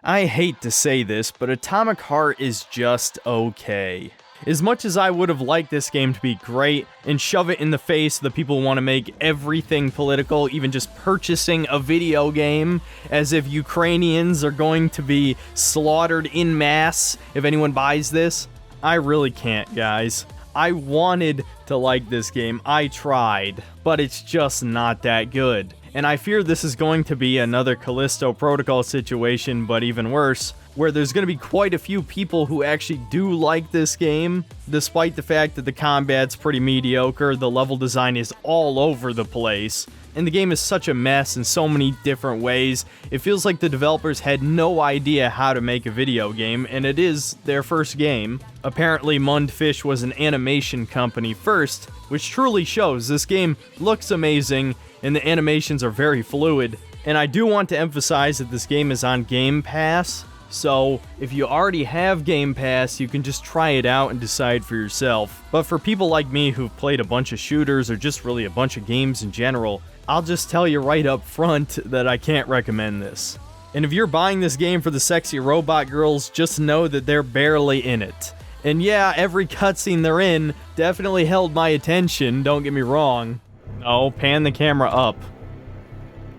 I hate to say this, but Atomic Heart is just okay. As much as I would have liked this game to be great and shove it in the face of the people who want to make everything political, even just purchasing a video game, as if Ukrainians are going to be slaughtered en masse if anyone buys this, I really can't, guys. I wanted to like this game, I tried, but it's just not that good. And I fear this is going to be another Callisto Protocol situation, but even worse, where there's going to be quite a few people who actually do like this game, despite the fact that the combat's pretty mediocre, the level design is all over the place, and the game is such a mess in so many different ways. It feels like the developers had no idea how to make a video game, and it is their first game. Apparently, Mundfish was an animation company first, which truly shows this game looks amazing, and the animations are very fluid. And I do want to emphasize that this game is on Game Pass, so if you already have Game Pass, you can just try it out and decide for yourself. But for people like me who've played a bunch of shooters or just really a bunch of games in general, I'll just tell you right up front that I can't recommend this. And if you're buying this game for the sexy robot girls, just know that they're barely in it. And yeah, every cutscene they're in definitely held my attention, don't get me wrong. Oh, pan the camera up.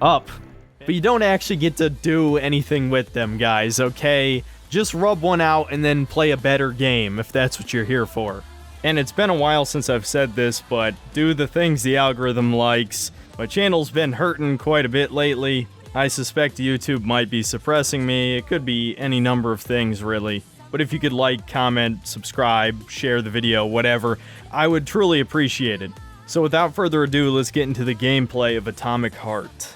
Up. But you don't actually get to do anything with them, guys, okay? Just rub one out and then play a better game, if that's what you're here for. And it's been a while since I've said this, but do the things the algorithm likes. My channel's been hurting quite a bit lately. I suspect YouTube might be suppressing me. It could be any number of things, really. But if you could like, comment, subscribe, share the video, whatever, I would truly appreciate it. So without further ado, let's get into the gameplay of Atomic Heart.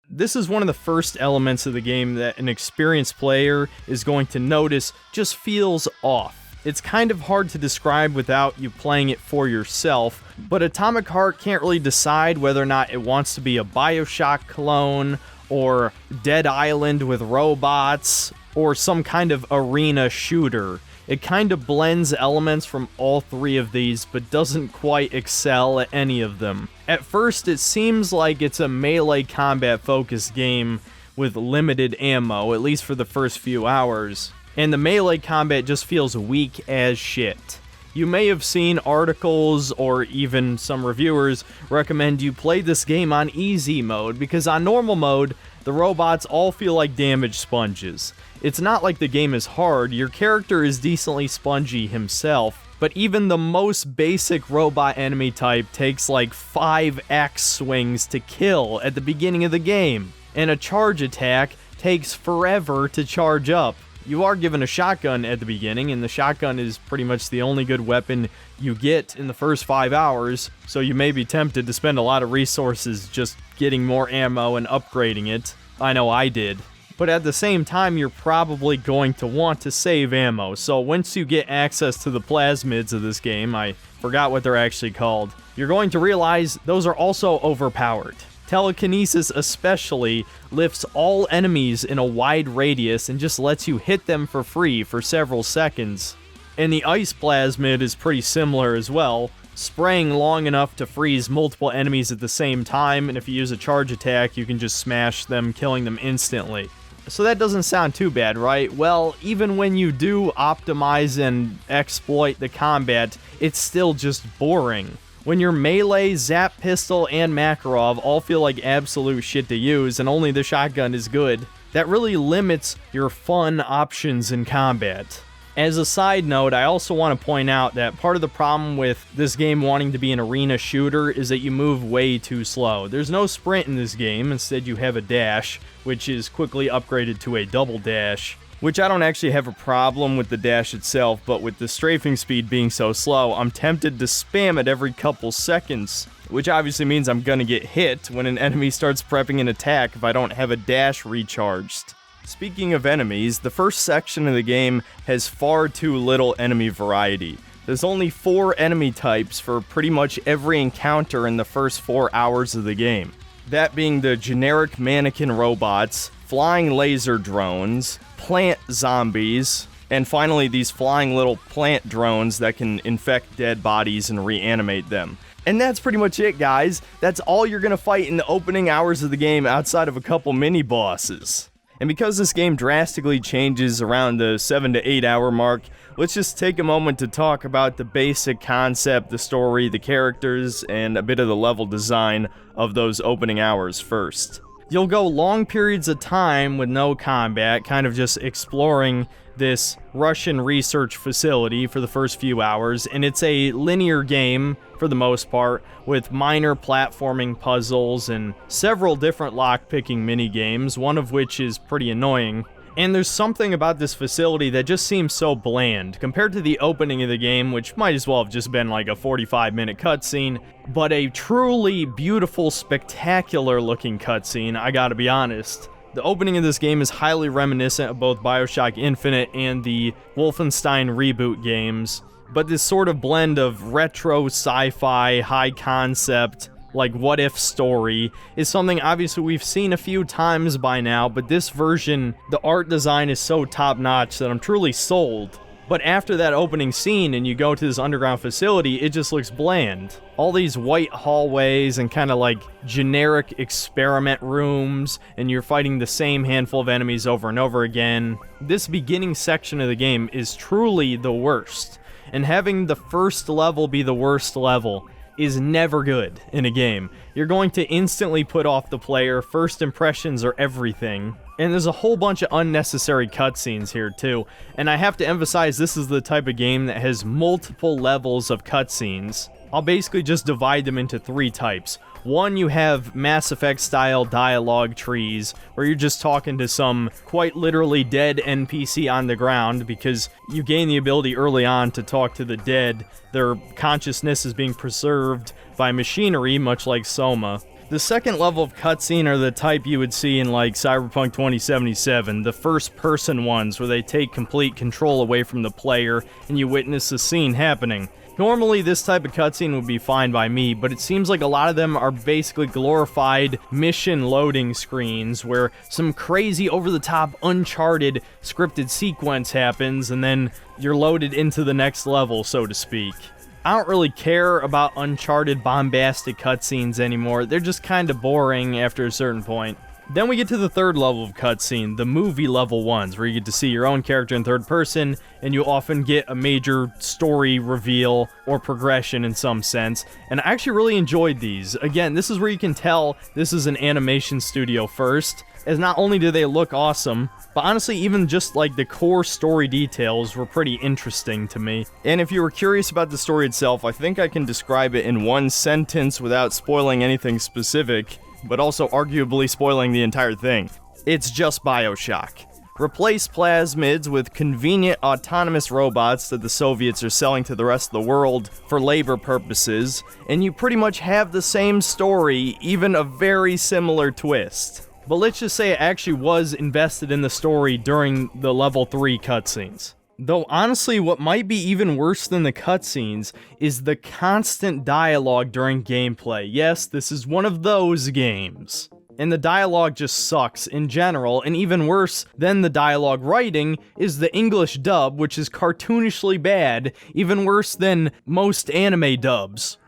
This is one of the first elements of the game that an experienced player is going to notice just feels off. It's kind of hard to describe without you playing it for yourself, but Atomic Heart can't really decide whether or not it wants to be a Bioshock clone, or Dead Island with robots, or some kind of arena shooter. It kind of blends elements from all three of these, but doesn't quite excel at any of them. At first, it seems like it's a melee combat-focused game with limited ammo, at least for the first few hours. And the melee combat just feels weak as shit. You may have seen articles, or even some reviewers, recommend you play this game on easy mode, because on normal mode, the robots all feel like damage sponges. It's not like the game is hard, your character is decently spongy himself, but even the most basic robot enemy type takes like 5 axe swings to kill at the beginning of the game, and a charge attack takes forever to charge up. You are given a shotgun at the beginning, and the shotgun is pretty much the only good weapon you get in the first 5 hours, so you may be tempted to spend a lot of resources just getting more ammo and upgrading it. I know I did. But at the same time, you're probably going to want to save ammo, so once you get access to the plasmids of this game, I forgot what they're actually called, you're going to realize those are also overpowered. Telekinesis especially lifts all enemies in a wide radius and just lets you hit them for free for several seconds. And the ice plasmid is pretty similar as well, spraying long enough to freeze multiple enemies at the same time, and if you use a charge attack, you can just smash them, killing them instantly. So that doesn't sound too bad, right? Well, even when you do optimize and exploit the combat, it's still just boring. When your melee, zap pistol, and Makarov all feel like absolute shit to use, and only the shotgun is good, that really limits your fun options in combat. As a side note, I also want to point out that part of the problem with this game wanting to be an arena shooter is that you move way too slow. There's no sprint in this game, instead you have a dash, which is quickly upgraded to a double dash. Which I don't actually have a problem with the dash itself, but with the strafing speed being so slow, I'm tempted to spam it every couple seconds. Which obviously means I'm gonna get hit when an enemy starts prepping an attack if I don't have a dash recharged. Speaking of enemies, the first section of the game has far too little enemy variety. There's only 4 enemy types for pretty much every encounter in the first 4 hours of the game. That being the generic mannequin robots, flying laser drones, plant zombies, and finally these flying little plant drones that can infect dead bodies and reanimate them. And that's pretty much it, guys. That's all you're gonna fight in the opening hours of the game outside of a couple mini-bosses. And because this game drastically changes around the 7 to 8 hour mark, let's just take a moment to talk about the basic concept, the story, the characters, and a bit of the level design of those opening hours first. You'll go long periods of time with no combat, kind of just exploring this Russian research facility for the first few hours, and it's a linear game for the most part, with minor platforming puzzles and several different lock-picking mini-games, one of which is pretty annoying. And there's something about this facility that just seems so bland, compared to the opening of the game, which might as well have just been like a 45-minute cutscene, but a truly beautiful, spectacular-looking cutscene, I gotta be honest. The opening of this game is highly reminiscent of both Bioshock Infinite and the Wolfenstein reboot games, but this sort of blend of retro sci-fi, high concept, like what-if story is something obviously we've seen a few times by now, but this version, the art design is so top-notch that I'm truly sold. But after that opening scene and you go to this underground facility, it just looks bland. All these white hallways and kind of like generic experiment rooms, and you're fighting the same handful of enemies over and over again. This beginning section of the game is truly the worst, and having the first level be the worst level is never good in a game. You're going to instantly put off the player, first impressions are everything. And there's a whole bunch of unnecessary cutscenes here too, and I have to emphasize this is the type of game that has multiple levels of cutscenes. I'll basically just divide them into 3 types. One, you have Mass Effect style dialogue trees, where you're just talking to some quite literally dead NPC on the ground, because you gain the ability early on to talk to the dead. Their consciousness is being preserved by machinery, much like Soma. The second level of cutscene are the type you would see in like Cyberpunk 2077, the first-person ones where they take complete control away from the player and you witness the scene happening. Normally this type of cutscene would be fine by me, but it seems like a lot of them are basically glorified mission loading screens where some crazy over-the-top Uncharted scripted sequence happens and then you're loaded into the next level, so to speak. I don't really care about Uncharted bombastic cutscenes anymore, they're just kinda boring after a certain point. Then we get to the third level of cutscene, the movie level ones, where you get to see your own character in third person, and you often get a major story reveal or progression in some sense, and I actually really enjoyed these. Again, this is where you can tell this is an animation studio first, as not only do they look awesome, but honestly even just like the core story details were pretty interesting to me. And if you were curious about the story itself, I think I can describe it in one sentence without spoiling anything specific, but also arguably spoiling the entire thing. It's just Bioshock. Replace plasmids with convenient autonomous robots that the Soviets are selling to the rest of the world for labor purposes, and you pretty much have the same story, even a very similar twist. But let's just say I actually was invested in the story during the level 3 cutscenes. Though honestly, what might be even worse than the cutscenes is the constant dialogue during gameplay. Yes, this is one of those games. And the dialogue just sucks in general, and even worse than the dialogue writing is the English dub, which is cartoonishly bad, even worse than most anime dubs.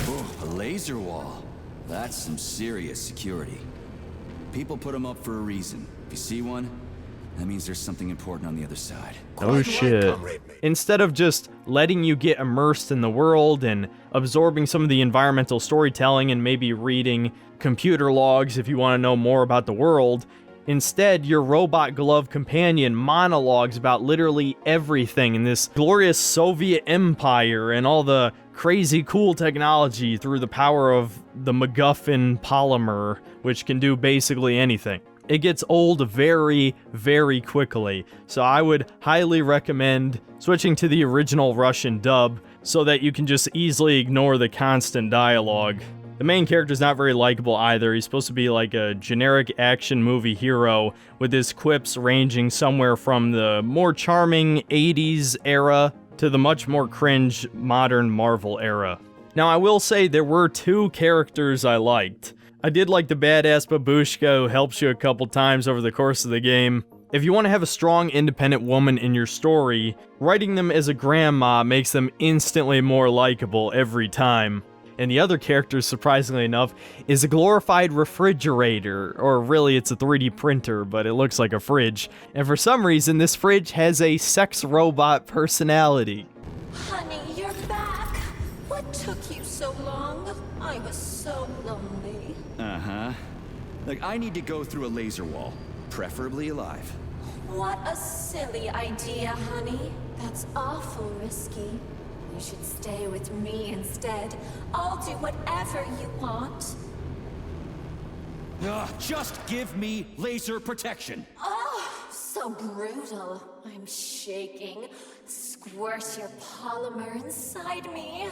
Ooh, a laser wall. That's some serious security. People put them up for a reason. If you see one, that means there's something important on the other side. Oh shit. Instead of just letting you get immersed in the world and absorbing some of the environmental storytelling and maybe reading computer logs if you want to know more about the world, instead your robot glove companion monologues about literally everything in this glorious Soviet empire and all the crazy cool technology through the power of the MacGuffin polymer, which can do basically anything. It gets old very, very quickly, so I would highly recommend switching to the original Russian dub so that you can just easily ignore the constant dialogue. The main character's not very likable either. He's supposed to be like a generic action movie hero with his quips ranging somewhere from the more charming 80s era to the much more cringe modern Marvel era. Now I will say there were 2 characters I liked. I did like the badass babushka who helps you a couple times over the course of the game. If you want to have a strong, independent woman in your story, writing them as a grandma makes them instantly more likable every time. And the other character, surprisingly enough, is a glorified refrigerator. Or really, it's a 3D printer, but it looks like a fridge. And for some reason, this fridge has a sex robot personality. Honey, you're back. What took you so long? I was so lonely. Uh-huh. Like, I need to go through a laser wall, preferably alive. What a silly idea, honey. That's awful risky. You should stay with me instead. I'll do whatever you want. Ugh, just give me laser protection. Oh, so brutal. I'm shaking. Squirt your polymer inside me.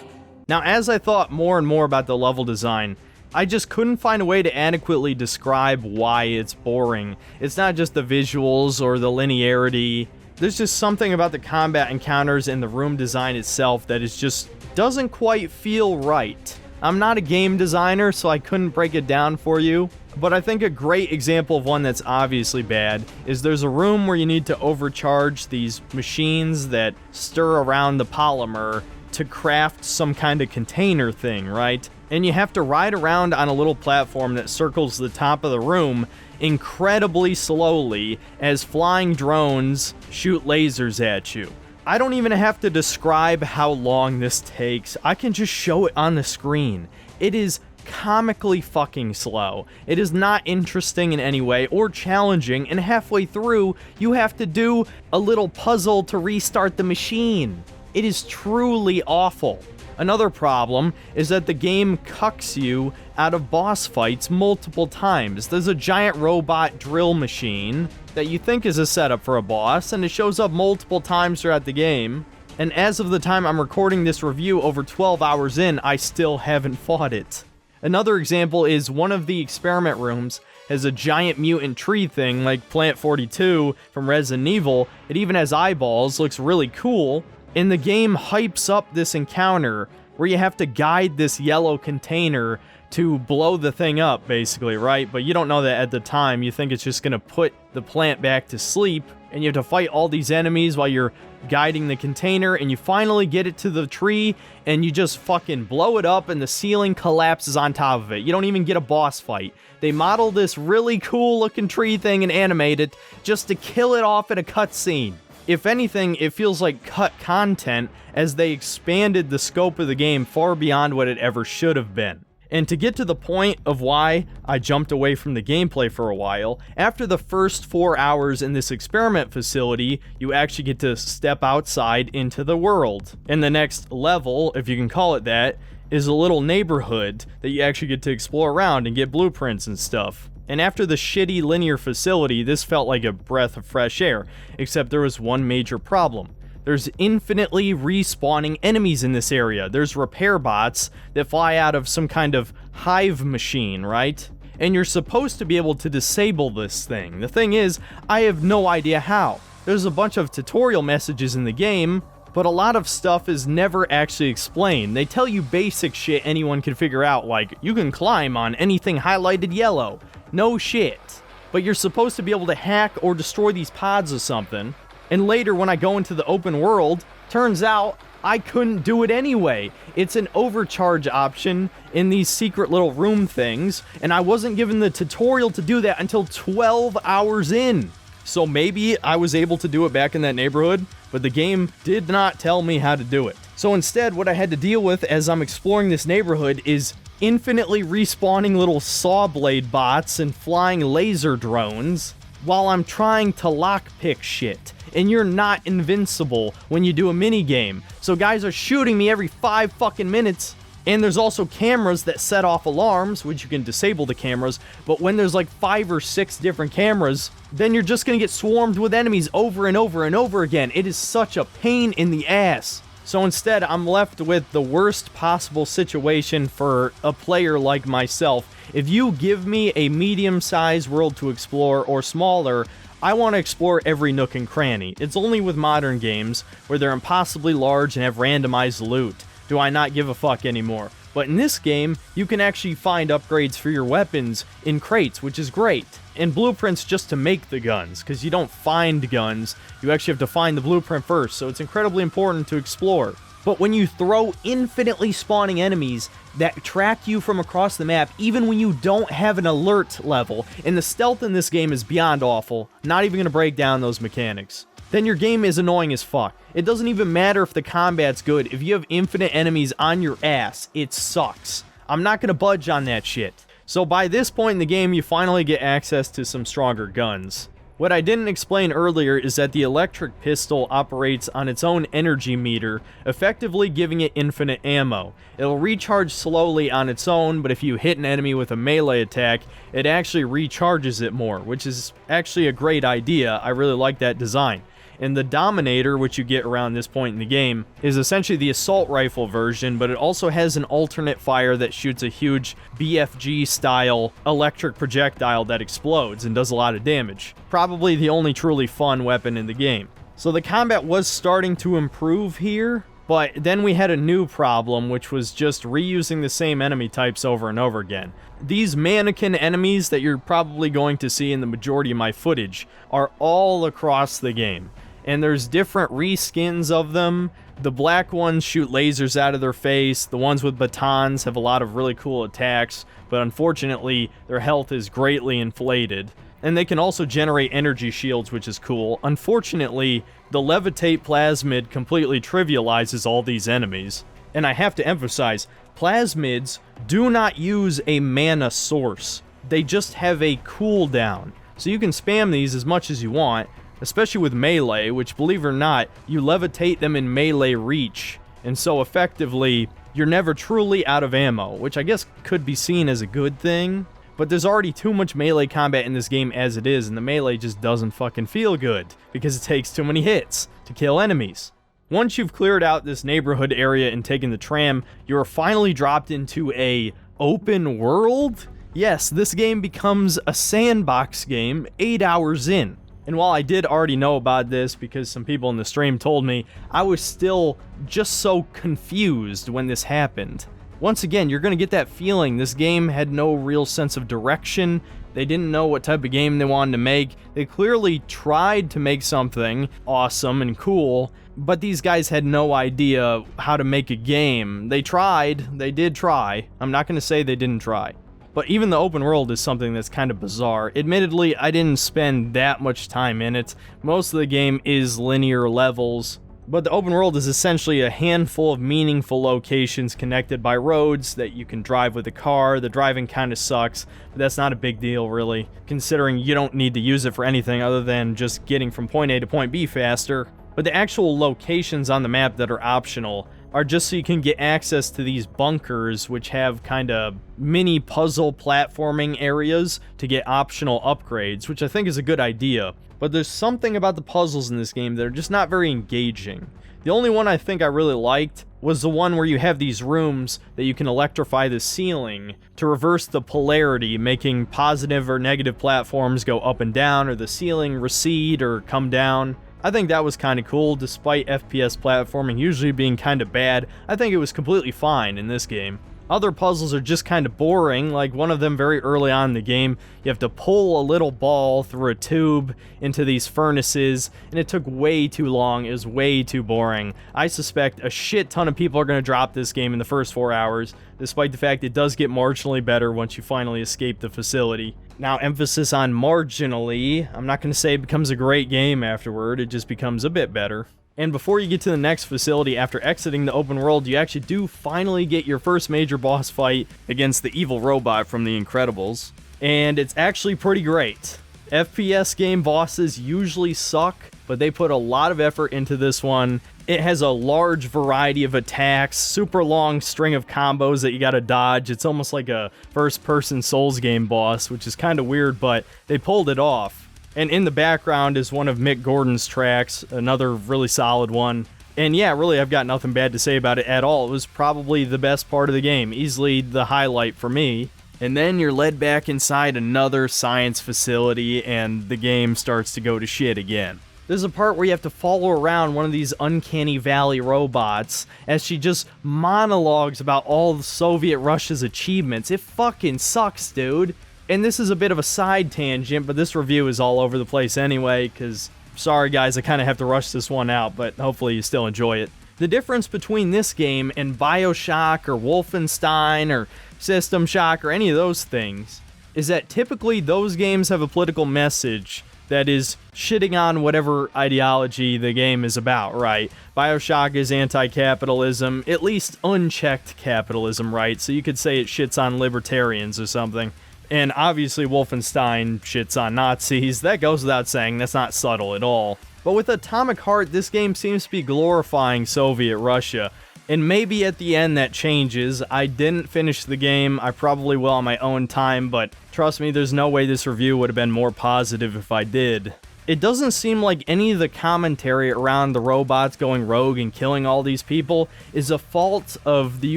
Now, as I thought more and more about the level design, I just couldn't find a way to adequately describe why it's boring. It's not just the visuals or the linearity. There's just something about the combat encounters and the room design itself that is just doesn't quite feel right. I'm not a game designer, so I couldn't break it down for you, but I think a great example of one that's obviously bad is there's a room where you need to overcharge these machines that stir around the polymer to craft some kind of container thing, right? And you have to ride around on a little platform that circles the top of the room incredibly slowly as flying drones shoot lasers at you. I don't even have to describe how long this takes. I can just show it on the screen. It is comically fucking slow. It is not interesting in any way or challenging, and halfway through, you have to do a little puzzle to restart the machine. It is truly awful. Another problem is that the game cucks you out of boss fights multiple times. There's a giant robot drill machine that you think is a setup for a boss, and it shows up multiple times throughout the game. And as of the time I'm recording this review, over 12 hours in, I still haven't fought it. Another example is one of the experiment rooms has a giant mutant tree thing like Plant 42 from Resident Evil. It even has eyeballs, looks really cool. And the game hypes up this encounter where you have to guide this yellow container to blow the thing up, basically, right? But you don't know that at the time. You think it's just gonna put the plant back to sleep, and you have to fight all these enemies while you're guiding the container, and you finally get it to the tree, and you just fucking blow it up, and the ceiling collapses on top of it. You don't even get a boss fight. They model this really cool looking tree thing and animate it just to kill it off in a cutscene. If anything, it feels like cut content as they expanded the scope of the game far beyond what it ever should have been. And to get to the point of why I jumped away from the gameplay for a while, after the first 4 hours in this experiment facility, you actually get to step outside into the world. And the next level, if you can call it that, is a little neighborhood that you actually get to explore around and get blueprints and stuff. And after the shitty linear facility, this felt like a breath of fresh air, except there was one major problem. There's infinitely respawning enemies in this area. There's repair bots that fly out of some kind of hive machine, right? And you're supposed to be able to disable this thing. The thing is, I have no idea how. There's a bunch of tutorial messages in the game, but a lot of stuff is never actually explained. They tell you basic shit anyone can figure out, like, you can climb on anything highlighted yellow. No shit. But you're supposed to be able to hack or destroy these pods or something. And later, when I go into the open world, turns out I couldn't do it anyway. It's an overcharge option in these secret little room things, and I wasn't given the tutorial to do that until 12 hours in. So maybe I was able to do it back in that neighborhood, but the game did not tell me how to do it. So instead, what I had to deal with as I'm exploring this neighborhood is infinitely respawning little saw blade bots and flying laser drones while I'm trying to lockpick shit. And you're not invincible when you do a minigame. So guys are shooting me every 5 fucking minutes. And there's also cameras that set off alarms, which you can disable the cameras. But when there's like 5 or 6 different cameras, then you're just gonna get swarmed with enemies over and over and over again. It is such a pain in the ass. So instead, I'm left with the worst possible situation for a player like myself. If you give me a medium-sized world to explore or smaller, I want to explore every nook and cranny. It's only with modern games, where they're impossibly large and have randomized loot, do I not give a fuck anymore. But in this game, you can actually find upgrades for your weapons in crates, which is great. And blueprints just to make the guns, because you don't find guns, you actually have to find the blueprint first, so it's incredibly important to explore. But when you throw infinitely spawning enemies that track you from across the map, even when you don't have an alert level, and the stealth in this game is beyond awful, not even going to break down those mechanics, then your game is annoying as fuck. It doesn't even matter if the combat's good. If you have infinite enemies on your ass, it sucks. I'm not going to budge on that shit. So by this point in the game, you finally get access to some stronger guns. What I didn't explain earlier is that the electric pistol operates on its own energy meter, effectively giving it infinite ammo. It'll recharge slowly on its own, but if you hit an enemy with a melee attack, it actually recharges it more, which is actually a great idea. I really like that design. And the Dominator, which you get around this point in the game, is essentially the assault rifle version, but it also has an alternate fire that shoots a huge BFG-style electric projectile that explodes and does a lot of damage. Probably the only truly fun weapon in the game. So the combat was starting to improve here, but then we had a new problem, which was just reusing the same enemy types over and over again. These mannequin enemies that you're probably going to see in the majority of my footage are all across the game. And there's different reskins of them. The black ones shoot lasers out of their face. The ones with batons have a lot of really cool attacks, but unfortunately, their health is greatly inflated. And they can also generate energy shields, which is cool. Unfortunately, the levitate plasmid completely trivializes all these enemies. And I have to emphasize, plasmids do not use a mana source. They just have a cooldown. So you can spam these as much as you want, especially with melee, which, believe it or not, you levitate them in melee reach, and so effectively, you're never truly out of ammo, which I guess could be seen as a good thing, but there's already too much melee combat in this game as it is, and the melee just doesn't fucking feel good, because it takes too many hits to kill enemies. Once you've cleared out this neighborhood area and taken the tram, you are finally dropped into a open world? Yes, this game becomes a sandbox game 8 hours in. And while I did already know about this because some people in the stream told me, I was still just so confused when this happened. Once again, you're going to get that feeling this game had no real sense of direction. They didn't know what type of game they wanted to make. They clearly tried to make something awesome and cool, but these guys had no idea how to make a game. They tried. They did try. I'm not going to say they didn't try. But even the open world is something that's kind of bizarre. Admittedly, I didn't spend that much time in it. Most of the game is linear levels, but the open world is essentially a handful of meaningful locations connected by roads that you can drive with a car. The driving kind of sucks, but that's not a big deal really, considering you don't need to use it for anything other than just getting from point A to point B faster. But the actual locations on the map that are optional are just so you can get access to these bunkers, which have kind of mini puzzle platforming areas to get optional upgrades, which I think is a good idea. But there's something about the puzzles in this game that are just not very engaging. The only one I think I really liked was the one where you have these rooms that you can electrify the ceiling to reverse the polarity, making positive or negative platforms go up and down, or the ceiling recede or come down. I think that was kind of cool. Despite FPS platforming usually being kind of bad, I think it was completely fine in this game. Other puzzles are just kind of boring, like one of them very early on in the game. You have to pull a little ball through a tube into these furnaces, and it took way too long. It was way too boring. I suspect a shit ton of people are going to drop this game in the first 4 hours, despite the fact it does get marginally better once you finally escape the facility. Now, emphasis on marginally. I'm not going to say it becomes a great game afterward, it just becomes a bit better. And before you get to the next facility, after exiting the open world, you actually do finally get your first major boss fight against the evil robot from The Incredibles. And it's actually pretty great. FPS game bosses usually suck, but they put a lot of effort into this one. It has a large variety of attacks, super long string of combos that you gotta dodge. It's almost like a first-person Souls game boss, which is kind of weird, but they pulled it off. And in the background is one of Mick Gordon's tracks, another really solid one. And yeah, really, I've got nothing bad to say about it at all. It was probably the best part of the game, easily the highlight for me. And then you're led back inside another science facility, and the game starts to go to shit again. There's a part where you have to follow around one of these Uncanny Valley robots as she just monologues about all of Soviet Russia's achievements. It fucking sucks, dude. And this is a bit of a side tangent, but this review is all over the place anyway, because, sorry guys, I kind of have to rush this one out, but hopefully you still enjoy it. The difference between this game and Bioshock or Wolfenstein or System Shock or any of those things is that typically those games have a political message that is shitting on whatever ideology the game is about, right? Bioshock is anti-capitalism, at least unchecked capitalism, right? So you could say it shits on libertarians or something. And obviously Wolfenstein shits on Nazis. That goes without saying, that's not subtle at all. But with Atomic Heart, this game seems to be glorifying Soviet Russia. And maybe at the end that changes. I didn't finish the game. I probably will on my own time, but trust me, there's no way this review would have been more positive if I did. It doesn't seem like any of the commentary around the robots going rogue and killing all these people is a fault of the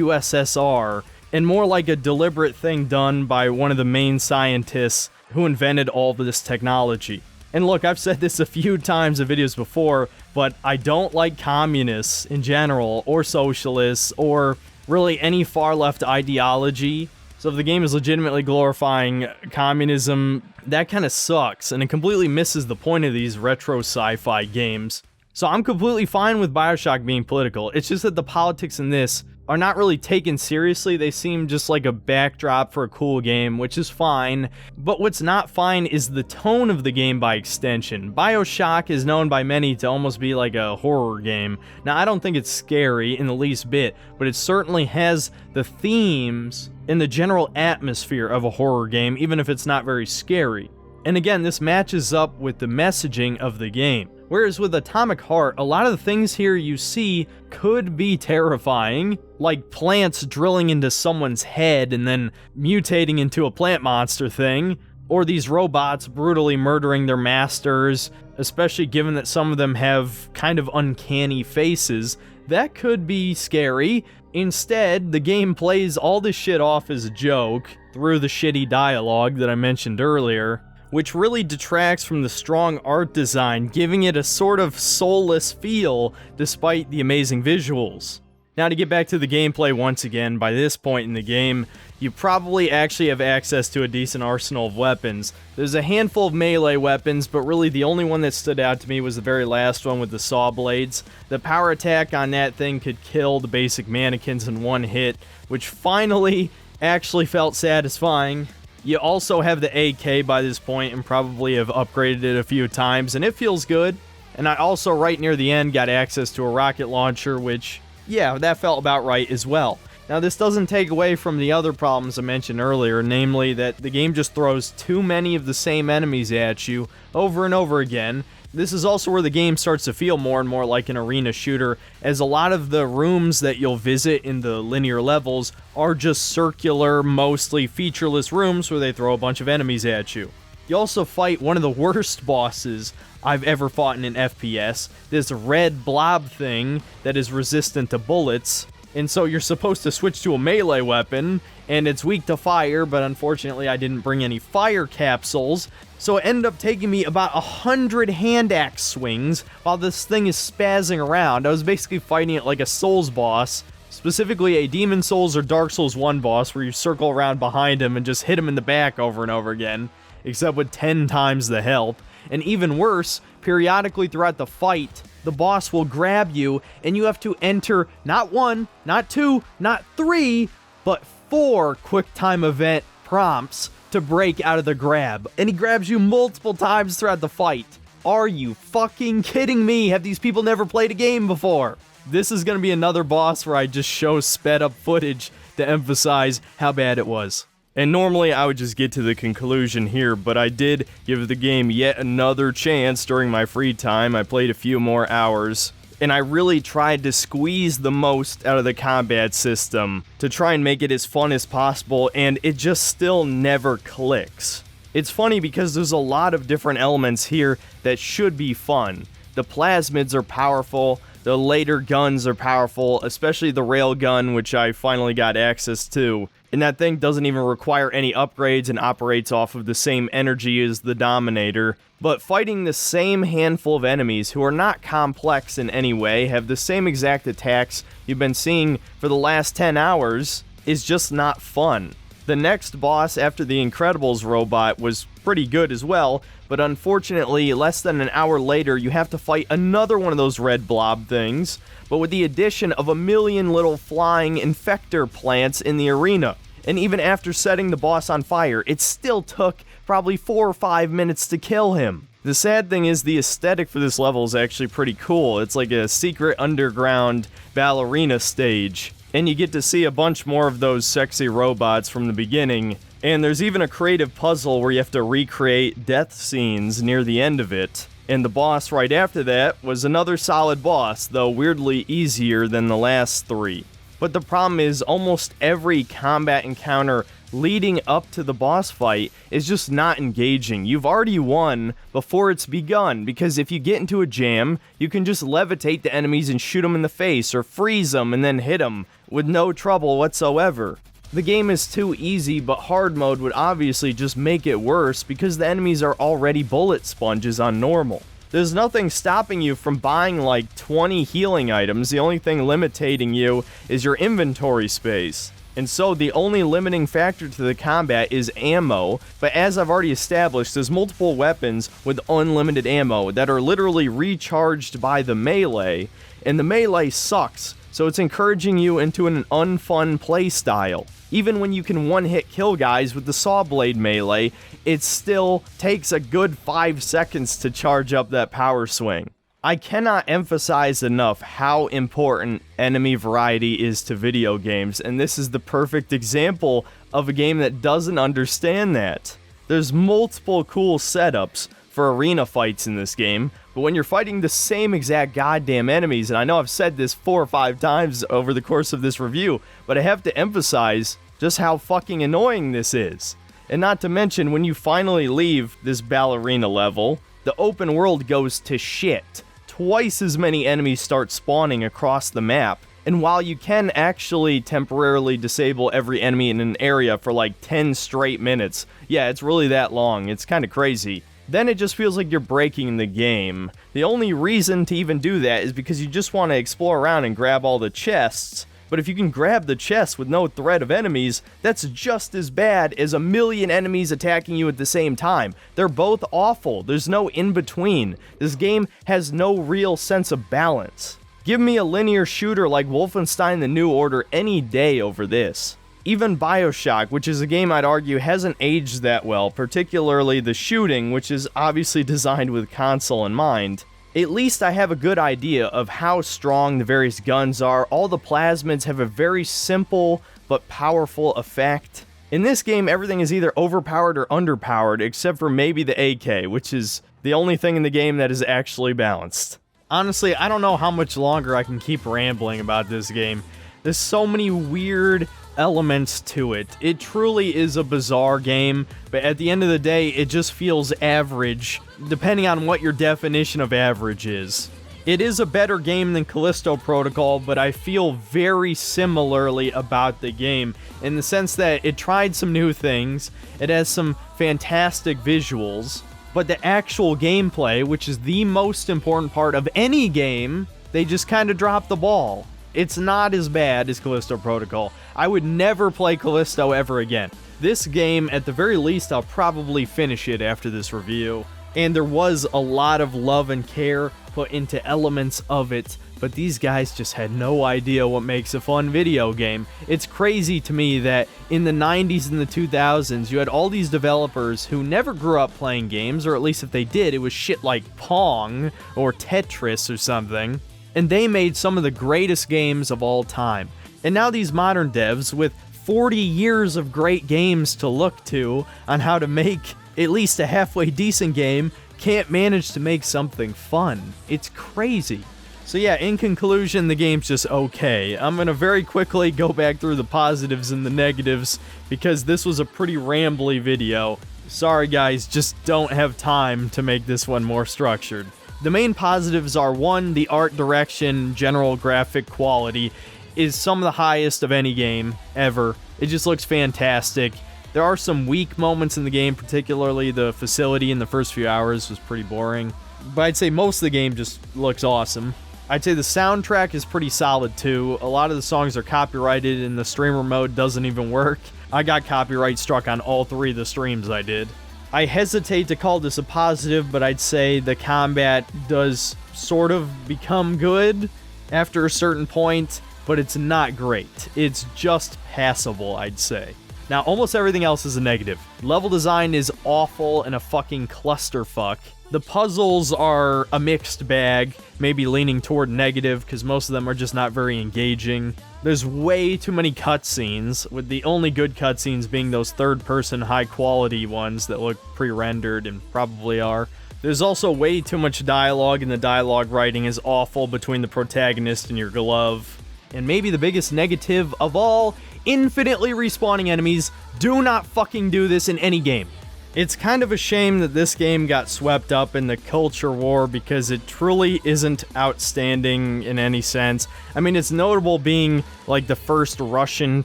USSR, and more like a deliberate thing done by one of the main scientists who invented all of this technology. And look, I've said this a few times in videos before, but I don't like communists in general, or socialists, or really any far-left ideology. So if the game is legitimately glorifying communism, that kind of sucks, and it completely misses the point of these retro sci-fi games. So I'm completely fine with Bioshock being political. It's just that the politics in this are not really taken seriously. They seem just like a backdrop for a cool game, which is fine. But what's not fine is the tone of the game by extension. Bioshock is known by many to almost be like a horror game. Now, I don't think it's scary in the least bit, but it certainly has the themes and the general atmosphere of a horror game, even if it's not very scary. And again, this matches up with the messaging of the game. Whereas with Atomic Heart, a lot of the things here you see could be terrifying, like plants drilling into someone's head and then mutating into a plant monster thing, or these robots brutally murdering their masters, especially given that some of them have kind of uncanny faces. That could be scary. Instead, the game plays all this shit off as a joke through the shitty dialogue that I mentioned earlier, which really detracts from the strong art design, giving it a sort of soulless feel despite the amazing visuals. Now, to get back to the gameplay once again, by this point in the game, you probably actually have access to a decent arsenal of weapons. There's a handful of melee weapons, but really the only one that stood out to me was the very last one with the saw blades. The power attack on that thing could kill the basic mannequins in one hit, which finally actually felt satisfying. You also have the AK by this point and probably have upgraded it a few times, and it feels good. And I also, right near the end, got access to a rocket launcher, which, yeah, that felt about right as well. Now, this doesn't take away from the other problems I mentioned earlier, namely that the game just throws too many of the same enemies at you over and over again. This is also where the game starts to feel more and more like an arena shooter, as a lot of the rooms that you'll visit in the linear levels are just circular, mostly featureless rooms where they throw a bunch of enemies at you. You also fight one of the worst bosses I've ever fought in an FPS, this red blob thing that is resistant to bullets, and so you're supposed to switch to a melee weapon, and it's weak to fire, but unfortunately I didn't bring any fire capsules, so it ended up taking me about 100 hand axe swings while this thing is spazzing around. I was basically fighting it like a Souls boss, specifically a Demon Souls or Dark Souls 1 boss, where you circle around behind him and just hit him in the back over and over again, except with 10 times the health. And even worse, periodically throughout the fight, the boss will grab you, and you have to enter not 1, not 2, not 3, but 4 QuickTime event prompts to break out of the grab. And he grabs you multiple times throughout the fight. Are you fucking kidding me? Have these people never played a game before? This is gonna be another boss where I just show sped up footage to emphasize how bad it was. And normally I would just get to the conclusion here, but I did give the game yet another chance during my free time. I played a few more hours, and I really tried to squeeze the most out of the combat system to try and make it as fun as possible, and it just still never clicks. It's funny because there's a lot of different elements here that should be fun. The plasmids are powerful, the later guns are powerful, especially the railgun, which I finally got access to. And that thing doesn't even require any upgrades and operates off of the same energy as the Dominator. But fighting the same handful of enemies who are not complex in any way, have the same exact attacks you've been seeing for the last 10 hours, is just not fun. The next boss after the Incredibles robot was pretty good as well, but unfortunately, less than an hour later, you have to fight another one of those red blob things, but with the addition of a million little flying infector plants in the arena. And even after setting the boss on fire, it still took probably 4 or 5 minutes to kill him. The sad thing is the aesthetic for this level is actually pretty cool. It's like a secret underground ballerina stage, and you get to see a bunch more of those sexy robots from the beginning. And there's even a creative puzzle where you have to recreate death scenes near the end of it. And the boss right after that was another solid boss, though weirdly easier than the last 3. But the problem is almost every combat encounter leading up to the boss fight is just not engaging. You've already won before it's begun, because if you get into a jam, you can just levitate the enemies and shoot them in the face, or freeze them and then hit them with no trouble whatsoever. The game is too easy, but hard mode would obviously just make it worse because the enemies are already bullet sponges on normal. There's nothing stopping you from buying like 20 healing items. The only thing limiting you is your inventory space. And so the only limiting factor to the combat is ammo, but as I've already established, there's multiple weapons with unlimited ammo that are literally recharged by the melee, and the melee sucks, so it's encouraging you into an unfun playstyle. Even when you can one-hit kill guys with the saw blade melee, it still takes a good 5 seconds to charge up that power swing. I cannot emphasize enough how important enemy variety is to video games, and this is the perfect example of a game that doesn't understand that. There's multiple cool setups for arena fights in this game, but when you're fighting the same exact goddamn enemies, and I know I've said this 4 or 5 times over the course of this review, but I have to emphasize just how fucking annoying this is. And not to mention, when you finally leave this ballerina level, the open world goes to shit. Twice as many enemies start spawning across the map, and while you can actually temporarily disable every enemy in an area for like 10 straight minutes, yeah, it's really that long, it's kinda crazy, then it just feels like you're breaking the game. The only reason to even do that is because you just want to explore around and grab all the chests, but if you can grab the chests with no threat of enemies, that's just as bad as a million enemies attacking you at the same time. They're both awful. There's no in-between. This game has no real sense of balance. Give me a linear shooter like Wolfenstein: The New Order any day over this. Even Bioshock, which is a game I'd argue hasn't aged that well, particularly the shooting, which is obviously designed with console in mind. At least I have a good idea of how strong the various guns are. All the plasmids have a very simple but powerful effect. In this game, everything is either overpowered or underpowered, except for maybe the AK, which is the only thing in the game that is actually balanced. Honestly, I don't know how much longer I can keep rambling about this game. There's so many weird elements to it. It truly is a bizarre game, but at the end of the day, it just feels average, depending on what your definition of average is. It is a better game than Callisto Protocol, but I feel very similarly about the game, in the sense that it tried some new things, it has some fantastic visuals, but the actual gameplay, which is the most important part of any game, they just kind of dropped the ball. It's not as bad as Callisto Protocol. I would never play Callisto ever again. This game, at the very least, I'll probably finish it after this review. And there was a lot of love and care put into elements of it, but these guys just had no idea what makes a fun video game. It's crazy to me that in the 90s and the 2000s, you had all these developers who never grew up playing games, or at least if they did, it was shit like Pong or Tetris or something. And they made some of the greatest games of all time. And now these modern devs, with 40 years of great games to look to on how to make at least a halfway decent game, can't manage to make something fun. It's crazy. So yeah, in conclusion, the game's just okay. I'm gonna very quickly go back through the positives and the negatives, because this was a pretty rambly video. Sorry guys, just don't have time to make this one more structured. The main positives are, 1, the art direction, general graphic quality is some of the highest of any game ever. It just looks fantastic. There are some weak moments in the game, particularly the facility in the first few hours was pretty boring. But I'd say most of the game just looks awesome. I'd say the soundtrack is pretty solid too. A lot of the songs are copyrighted and the streamer mode doesn't even work. I got copyright struck on all 3 of the streams I did. I hesitate to call this a positive, but I'd say the combat does sort of become good after a certain point, but it's not great. It's just passable, I'd say. Now, almost everything else is a negative. Level design is awful and a fucking clusterfuck. The puzzles are a mixed bag, maybe leaning toward negative because most of them are just not very engaging. There's way too many cutscenes, with the only good cutscenes being those third-person high-quality ones that look pre-rendered and probably are. There's also way too much dialogue, and the dialogue writing is awful between the protagonist and your glove. And maybe the biggest negative of all, infinitely respawning enemies. Do not fucking do this in any game. It's kind of a shame that this game got swept up in the culture war because it truly isn't outstanding in any sense. I mean, it's notable being like the first Russian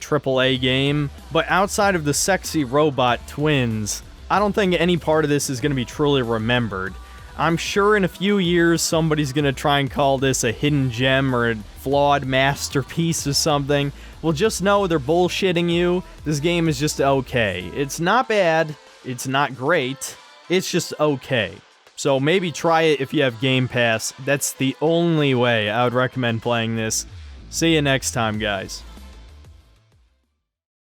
AAA game, but outside of the sexy robot twins, I don't think any part of this is going to be truly remembered. I'm sure in a few years somebody's going to try and call this a hidden gem or a flawed masterpiece or something. Well, just know they're bullshitting you. This game is just okay. It's not bad. It's not great. It's just okay. So maybe try it if you have Game Pass. That's the only way I would recommend playing this. See you next time, guys.